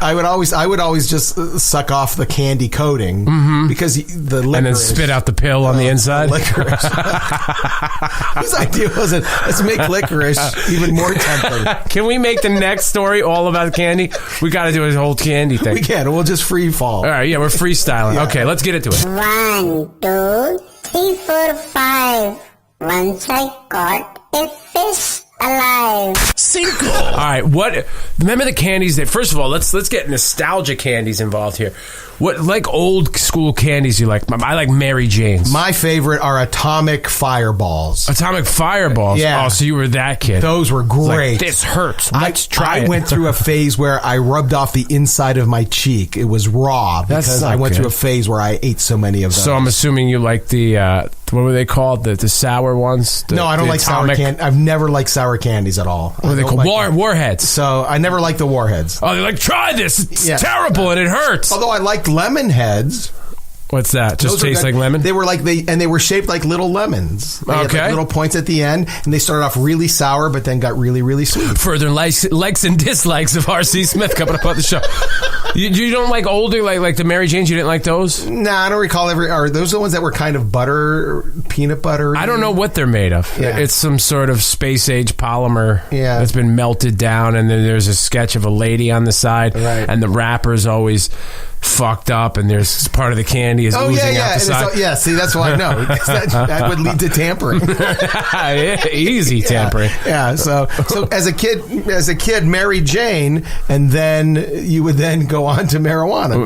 I would always just suck off the candy coating because the licorice, and then spit out the pill on the inside. Licorice. His idea wasn't let's make licorice even more tempting. Can we make the next story all about candy? We got to do a whole candy thing. We can. We'll just free fall. All right, yeah, we're freestyling. Yeah. Okay, let's get into it. 1, 2, 3, 4, 5. Once I caught a fish alive. Cinco. All right, remember the candies that, first of all, let's get nostalgia candies involved here. What, like old school candies you like? I like Mary Jane's. My favorite are atomic fireballs. Atomic fireballs? Yeah. Oh, so you were that kid. Those were great. Like, this hurts. Let's try it. I went through a phase where I rubbed off the inside of my cheek. It was raw because I went through a phase where I ate so many of those. So I'm assuming you like the, what were they called? The sour ones? No, I don't like sour candy. I've never liked sour candies at all. What are they called? Warheads. So I never liked the warheads. Oh, they're like, try this. It's terrible and it hurts. Although I liked lemon heads. What's that? Just tastes like lemon? They were they were shaped like little lemons. They had like little points at the end, and they started off really sour, but then got really, really sweet. Further likes and dislikes of R.C. Smith coming up on the show. You don't like older, like the Mary Janes? You didn't like those? Nah, I don't recall Are those the ones that were kind of peanut butter? I don't know what they're made of. Yeah. It's some sort of space age polymer that's been melted down, and then there's a sketch of a lady on the side, and the wrapper's always fucked up, and there's part of the candy is oozing out the side. See, that's why I know. That would lead to tampering. Easy tampering. Yeah. So as a kid, Mary Jane, and then you would then go on to marijuana.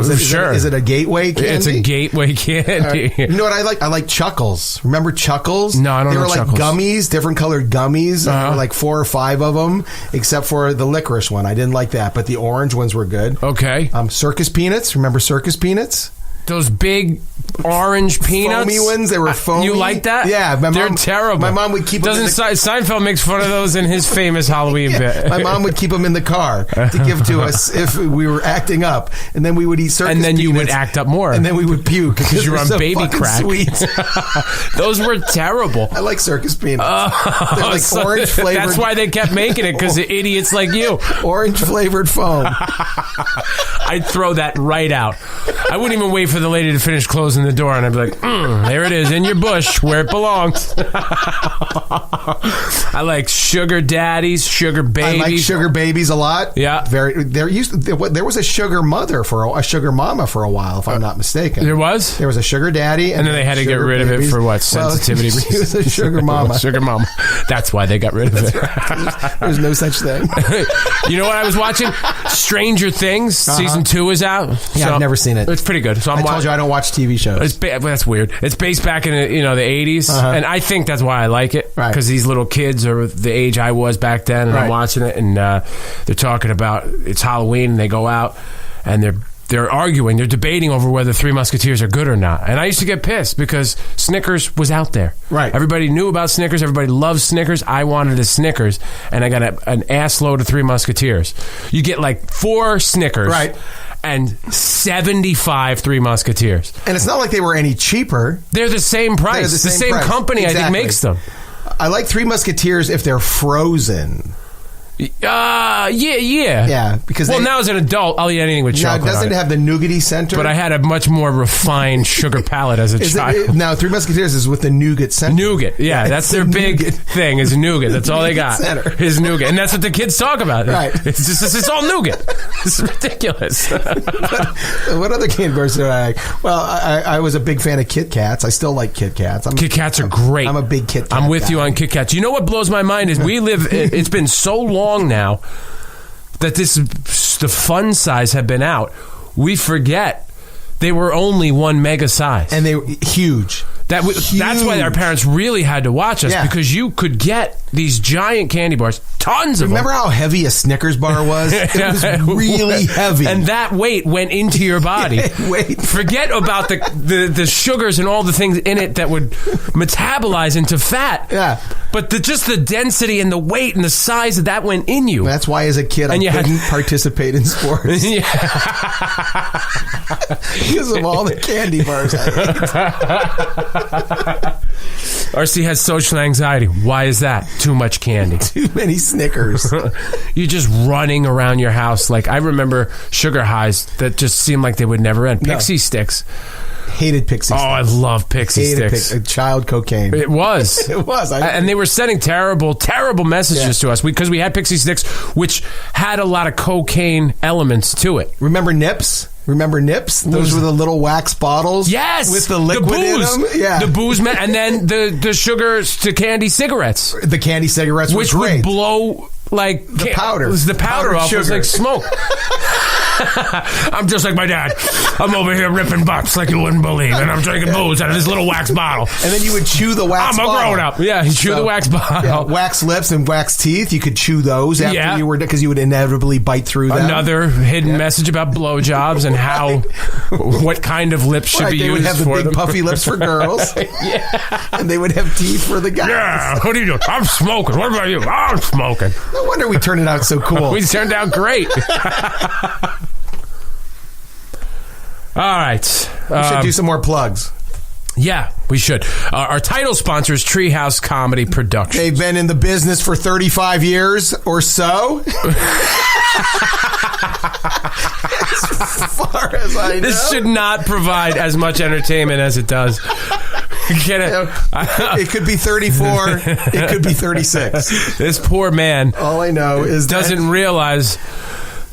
Is it a gateway candy? It's a gateway candy. You know what I like? I like Chuckles. Remember Chuckles? No, I don't know Chuckles. They were like gummies, different colored gummies. There were like 4 or 5 of them, except for the licorice one. I didn't like that, but the orange ones were good. Okay. Circus peanuts. Remember Circus peanuts? Those big orange peanuts, foamy ones. They were foamy. You like that? Yeah, they're terrible. My mom would keep them. Seinfeld makes fun of those in his famous Halloween bit? My mom would keep them in the car to give to us if we were acting up, and then we would eat circus. And then you peanuts, would act up more, and then we would puke because you were on so baby crack. Sweet. Those were terrible. I like circus peanuts. They're like orange flavored. That's why they kept making it, because of idiots like you. Orange flavored foam. I'd throw that right out. I wouldn't even wait for the lady to finish closing the door, and I'd be like, there it is, in your bush, where it belongs. I like sugar daddies, sugar babies. I like sugar babies a lot. Yeah. There was a sugar mama for a while, if I'm not mistaken. There was? There was a sugar daddy. And then they had to get rid of it for what? Sensitivity reasons? She was a sugar mama. Sugar mama. That's why they got rid of it. Right. There's no such thing. You know what I was watching? Stranger Things. Season 2 is out. Yeah, I've never seen it. It's pretty good. So I told you I don't watch TV shows. That's weird. It's based back in the 80s, and I think that's why I like it, because these little kids are the age I was back then, and I'm watching it, and they're talking about it's Halloween, and they go out, and they're arguing, they're debating over whether Three Musketeers are good or not. And I used to get pissed because Snickers was out there. Right. Everybody knew about Snickers. Everybody loved Snickers. I wanted a Snickers, and I got an ass load of Three Musketeers. You get like 4 Snickers. Right. And 75 Three Musketeers. And it's not like they were any cheaper. They're the same price. The same price. company, exactly. I think, makes them. I like Three Musketeers if they're frozen. Yeah. Because now as an adult, I'll eat anything with chocolate. Now, it doesn't have the nougaty center. But I had a much more refined sugar palate as a child. Now, Three Musketeers is with the nougat center. Nougat, yeah. That's their big thing, is nougat. That's all they got. Is nougat. And that's what the kids talk about. Right. It's all nougat. It's ridiculous. What other candy bars do I like? Well, I was a big fan of Kit Kats. I still like Kit Kats. Kit Kats are great. I'm a big Kit Kat I'm with guy. you on Kit Kats. You know what blows my mind is it's been so long now that the fun size have been out. We forget they were only 1 mega size, and they were huge. That's why our parents really had to watch us, because you could get these giant candy bars, tons of them. Remember how heavy a Snickers bar was? It was really heavy. And that weight went into your body. Forget about the sugars and all the things in it that would metabolize into fat. Yeah. But just the density and the weight and the size that went in you. That's why as a kid I couldn't participate in sports. Because of all the candy bars I ate. RC has social anxiety. Why is that? Too much candy. Too many Snickers. You're just running around your house. Like, I remember sugar highs that just seemed like they would never end. Pixie sticks. Hated Pixie sticks. Oh, I love Pixie sticks. Child cocaine. It was. It was. And they were sending terrible, terrible messages to us because we had Pixie sticks, which had a lot of cocaine elements to it. Remember Nips? Those were the little wax bottles? Yes! With the liquid in them? Yeah. The booze, and then the sugars to candy cigarettes. The candy cigarettes which were great. Would blow... like the powder. It was the powder off. It was like smoke. I'm just like my dad. I'm over here ripping butts like you wouldn't believe, and I'm drinking booze out of this little wax bottle. And then you would chew the wax bottle. I'm a grown up. Yeah, you chew the wax bottle. Yeah, wax lips and wax teeth. You could chew those after you were, because you would inevitably bite through them. Another hidden message about blowjobs and what kind of lips should be used for them. They would have the big puffy lips for girls. And they would have teeth for the guys. Yeah, what are you doing? I'm smoking. What about you? I'm smoking. No wonder we turned it out so cool. We turned out great. All right. We should do some more plugs. Yeah, we should. Our title sponsor is Treehouse Comedy Productions. They've been in the business for 35 years or so. As far as I know. This should not provide as much entertainment as it does. It could be 34. It could be 36. This poor man. All I know is doesn't realize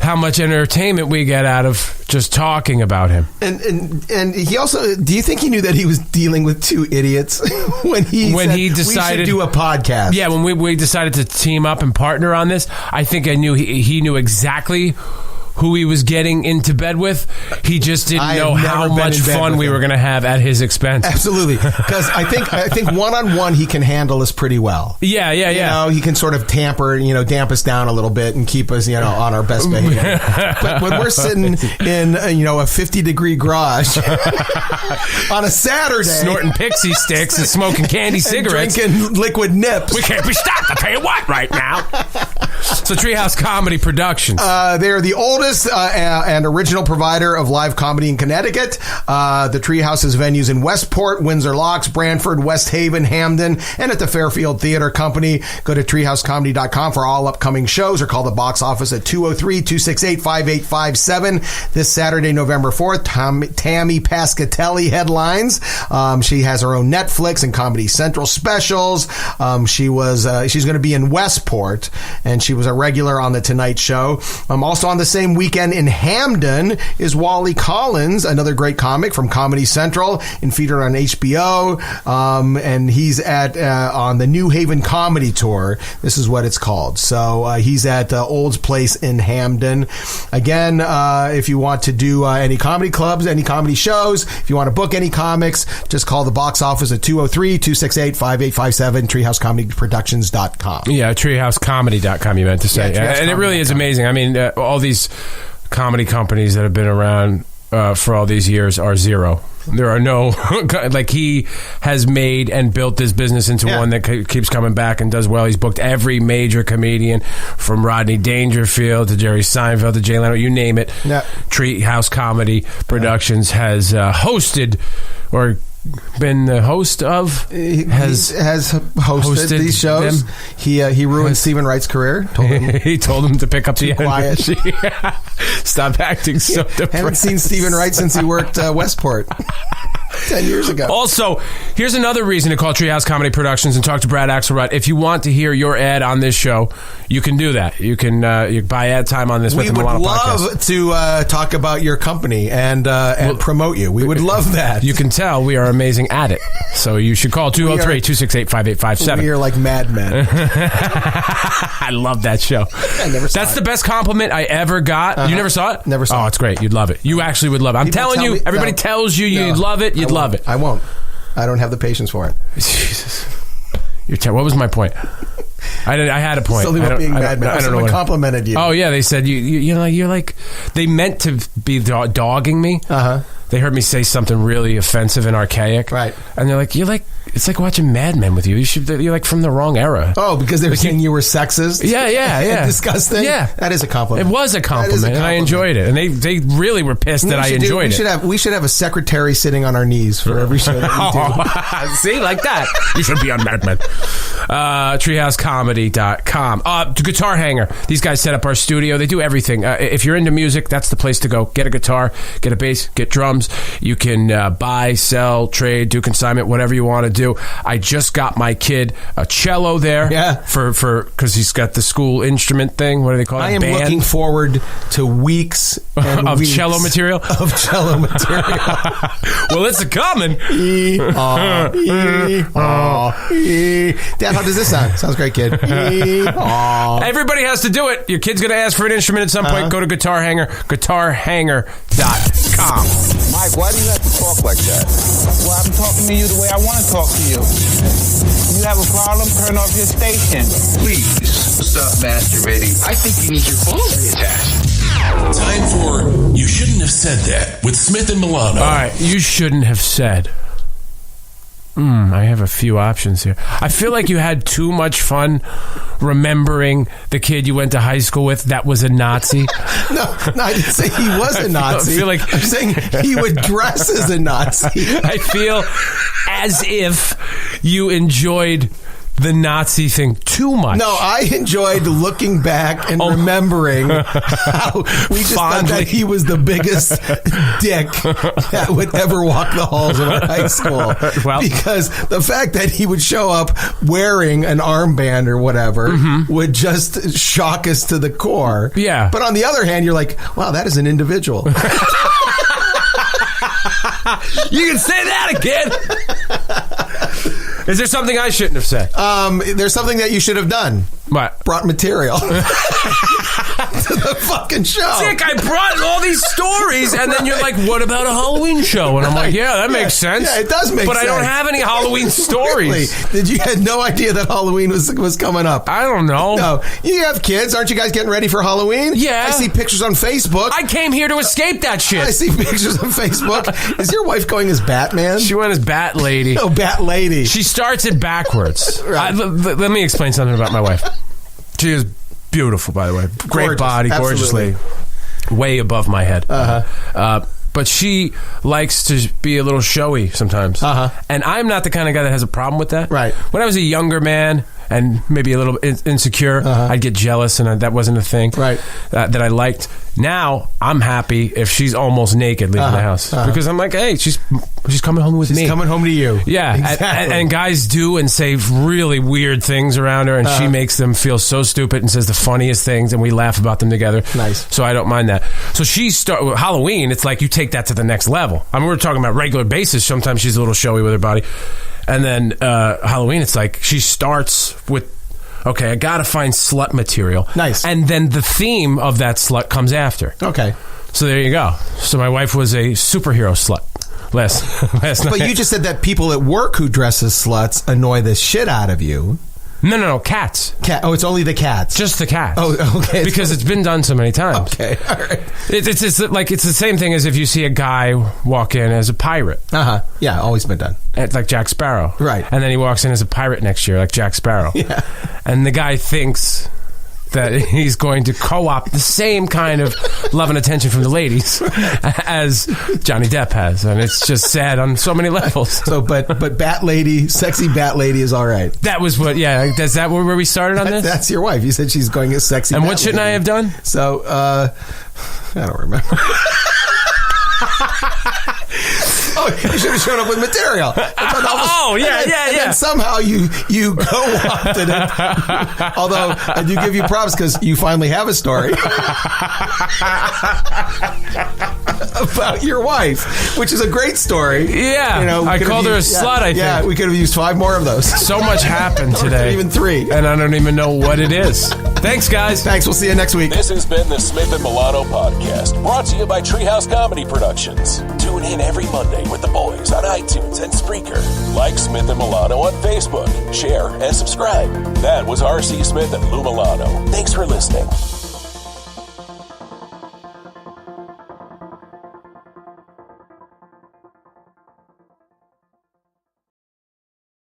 how much entertainment we get out of just talking about him. And he also, do you think he knew that he was dealing with two idiots when he decided we should do a podcast? Yeah, when we decided to team up and partner on this, I think I knew he knew exactly who he was getting into bed with. He just didn't know how much fun we were going to have at his expense. Absolutely, because I think one-on-one he can handle us pretty well. Yeah. You know, he can sort of damp us down a little bit and keep us, on our best behavior. But when we're sitting in, a 50-degree garage on a Saturday, snorting Pixie sticks and smoking candy cigarettes, drinking liquid Nips, we can't be stopped. I tell you what, right now. So Treehouse Comedy Productions. They're the oldest and original provider of live comedy in Connecticut. The Treehouse has venues in Westport, Windsor Locks, Branford, West Haven, Hamden, and at the Fairfield Theater Company. Go to treehousecomedy.com for all upcoming shows or call the box office at 203-268-5857. This Saturday, November 4th, Tammy Pascatelli headlines. She has her own Netflix and Comedy Central specials. She's going to be in Westport, and she was a regular on The Tonight Show. Also on the same weekend in Hamden is Wally Collins, another great comic from Comedy Central and featured on HBO. And he's on the New Haven Comedy Tour. This is what it's called. So he's at Old's Place in Hamden. Again, if you want to do any comedy clubs, any comedy shows, if you want to book any comics, just call the box office at 203-268-5857, treehousecomedyproductions.com. Yeah, treehousecomedy.com you meant to say. Yeah, and it really is amazing. I mean, all these comedy companies that have been around for all these years are zero. There are no, like, he has made and built this business into one that keeps coming back and does well. He's booked every major comedian from Rodney Dangerfield to Jerry Seinfeld to Jay Leno, you name it. Yeah. Treehouse Comedy Productions has hosted or been the host of, has hosted these shows. Them. He ruined Stephen Wright's career. He told him to pick up the energy. Stop acting so depressed. Haven't seen Stephen Wright since he worked Westport 10 years ago. Also, here's another reason to call Treehouse Comedy Productions and talk to Brad Axelrod. If you want to hear your ad on this show, you can do that. You can buy ad time on this. We would love to talk about your company and promote you. We would love that. You can tell we are amazing at it. So you should call 203-268-5857. We are like madmen. I love that show. I never saw That's the best compliment I ever got. You never saw it? Never saw it. Oh, it's great. You'd love it. You actually would love it. I'm telling you, everybody tells you you'd love it. You'd love it. I won't. I don't have the patience for it. Jesus. What was my point? I had a point. Something about being madman. I don't know. Complimented you. Oh yeah, they said you're like they meant to be dogging me. Uh-huh. they heard me say something really offensive and archaic. Right. And they're like, it's like watching Mad Men with you. You're like from the wrong era. Oh, because they were saying you were sexist? Yeah. Disgusting? Yeah. That is a compliment. It was a compliment, and I enjoyed it. And they really were pissed that I enjoyed it. We should have a secretary sitting on our knees for every show that we do. See, like that. You should be on Mad Men. TreehouseComedy.com. Guitar Hanger. These guys set up our studio. They do everything. If you're into music, that's the place to go. Get a guitar, get a bass, get drums. You can buy, sell, trade, do consignment, whatever you want to do. I just got my kid a cello there. Yeah. Because he's got the school instrument thing. What do they call it? I am looking forward to weeks and of weeks cello material. Of cello material. Well, it's coming. Dad, how does this sound? Sounds great, kid. Everybody has to do it. Your kid's going to ask for an instrument at some point. Go to Guitar Hanger. GuitarHanger.com. Mike, why do you have to talk like that? Well, I'm talking to you the way I want to talk to you. You have a problem? Turn off your station. Please stop masturbating. I think you need your phone reattached. Time for You Shouldn't Have Said That with Smith and Milano. All right, you shouldn't have said. I have a few options here. I feel like you had too much fun remembering the kid you went to high school with that was a Nazi. No, I didn't say he was a Nazi. I'm saying he would dress as a Nazi. I feel as if you enjoyed the Nazi thing too much. No, I enjoyed looking back and remembering how we just thought that he was the biggest dick that would ever walk the halls of our high school. Well, because the fact that he would show up wearing an armband or whatever would just shock us to the core. Yeah. But on the other hand, you're like, wow, that is an individual. You can say that again. Is there something I shouldn't have said? There's something that you should have done. What? Brought material to the fucking show. Dick, I brought all these stories, and then you're like, what about a Halloween show? And I'm like, yeah, that makes sense. Yeah, it does make sense. But I don't have any Halloween stories. Really? You had no idea that Halloween was coming up? I don't know. No. You have kids. Aren't you guys getting ready for Halloween? Yeah. I see pictures on Facebook. I came here to escape that shit. I see pictures on Facebook. Is your wife going as Batman? She went as Bat Lady. Oh, Bat Lady. She starts it backwards. Right. Let me explain something about my wife. She is beautiful, by the way. Great body, gorgeously. Way above my head. But she likes to be a little showy sometimes. And I'm not the kind of guy that has a problem with that. Right. When I was a younger man and maybe a little insecure, I'd get jealous, and that wasn't a thing that I liked. Now, I'm happy if she's almost naked leaving the house. Because I'm like, hey, she's coming home with me. She's coming home to you. Yeah. Exactly. And guys do and say really weird things around her, and she makes them feel so stupid and says the funniest things, and we laugh about them together. Nice. So I don't mind that. So Halloween, it's like you take that to the next level. I mean, we're talking about regular basis. Sometimes she's a little showy with her body. And then Halloween, it's like she starts with, okay, I got to find slut material. Nice. And then the theme of that slut comes after. Okay. So there you go. So my wife was a superhero slut last night. But you just said that people at work who dress as sluts annoy the shit out of you. No, cats. Oh, it's only the cats. Just the cats. Oh, okay. Because it's been done so many times. Okay, all right. It's like it's the same thing as if you see a guy walk in as a pirate. Yeah, always been done. Like Jack Sparrow. Right. And then he walks in as a pirate next year, like Jack Sparrow. Yeah. And the guy thinks that he's going to co-opt the same kind of love and attention from the ladies as Johnny Depp has, and it's just sad on so many levels. So, but Bat Lady, sexy Bat Lady is all right. That was what, yeah. Is that where we started on this? That's your wife. You said she's going as sexy. And Bat what shouldn't Lady. I have done? So, I don't remember. Oh, you should have shown up with material. Yeah. And then somehow you co-opted it. Although I do give you props because you finally have a story about your wife, which is a great story. Yeah, I called her a slut. I think. Yeah, we could have used 5 more of those. So much happened today, even 3, and I don't even know what it is. Thanks, guys. Thanks. We'll see you next week. This has been the Smith and Milano Podcast, brought to you by Treehouse Comedy Productions. Tune in every Monday with the boys on iTunes and Spreaker. Like Smith and Milano on Facebook. Share and subscribe. That was R.C. Smith and Lou Milano. Thanks for listening.